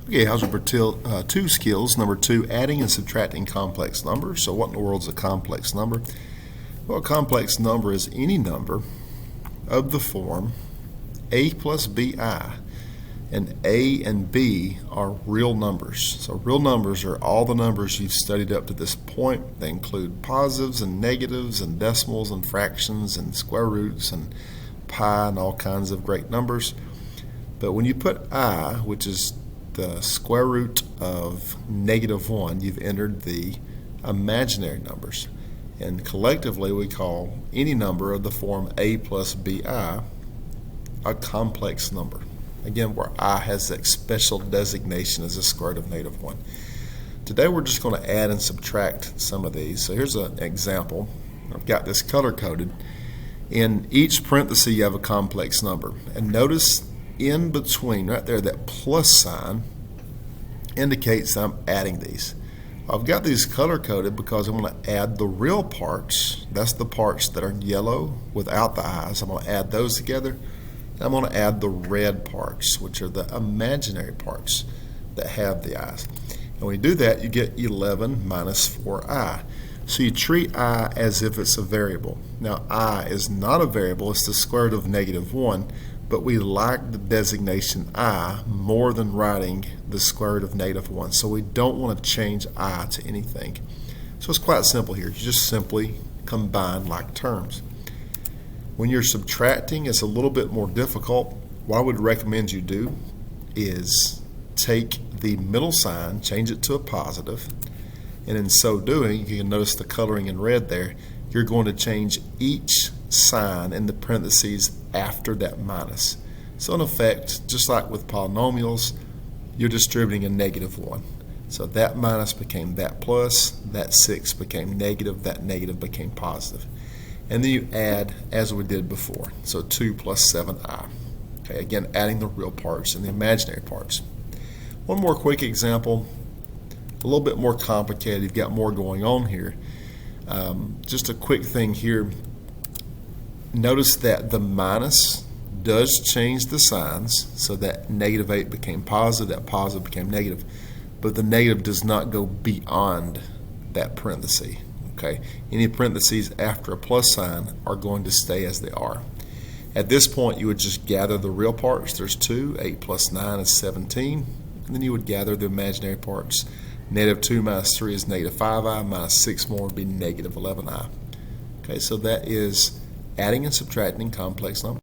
Okay, Algebra 2 skills. Number 2, adding and subtracting complex numbers. So what in the world is a complex number? Well, a complex number is any number of the form a plus bi. And a and b are real numbers. So real numbers are all the numbers you've studied up to this point. They include positives and negatives and decimals and fractions and square roots and pi and all kinds of great numbers. But when you put I, which is the square root of -1, you've entered the imaginary numbers. And collectively we call any number of the form a plus bi a complex number. Again, where I has that special designation as the square root of -1. Today we're just going to add and subtract some of these. So here's an example. I've got this color-coded. In each parenthesis you have a complex number. And notice in between, right there, that plus sign indicates I'm adding these. I've got these color-coded because I'm going to add the real parts. That's the parts that are yellow without the eyes. I'm going to add those together. And I'm going to add the red parts, which are the imaginary parts that have the eyes. And when you do that, you get 11 minus 4i. So you treat I as if it's a variable. Now I is not a variable, it's the square root of -1, but we like the designation I more than writing the square root of -1. So we don't want to change I to anything. So it's quite simple here. You just simply combine like terms. When you're subtracting, it's a little bit more difficult. What I would recommend you do is take the middle sign, change it to a positive, and in so doing, you can notice the coloring in red there, you're going to change each sign in the parentheses after that minus. So in effect, just like with polynomials, you're distributing a -1. So that minus became that plus, that 6 became negative, that negative became positive. And then you add as we did before. So 2 plus 7i. Okay, again, adding the real parts and the imaginary parts. One more quick example, a little bit more complicated. You've got more going on here. Just a quick thing here. Notice that the minus does change the signs, so that -8 became positive, that positive became negative, but the negative does not go beyond that parenthesis. Okay, any parentheses after a plus sign are going to stay as they are. At this point, you would just gather the real parts. There's 2, 8 plus 9 is 17, and then you would gather the imaginary parts. -2 minus 3 is -5i, minus 6 more would be -11i. Okay, so that is adding and subtracting complex numbers.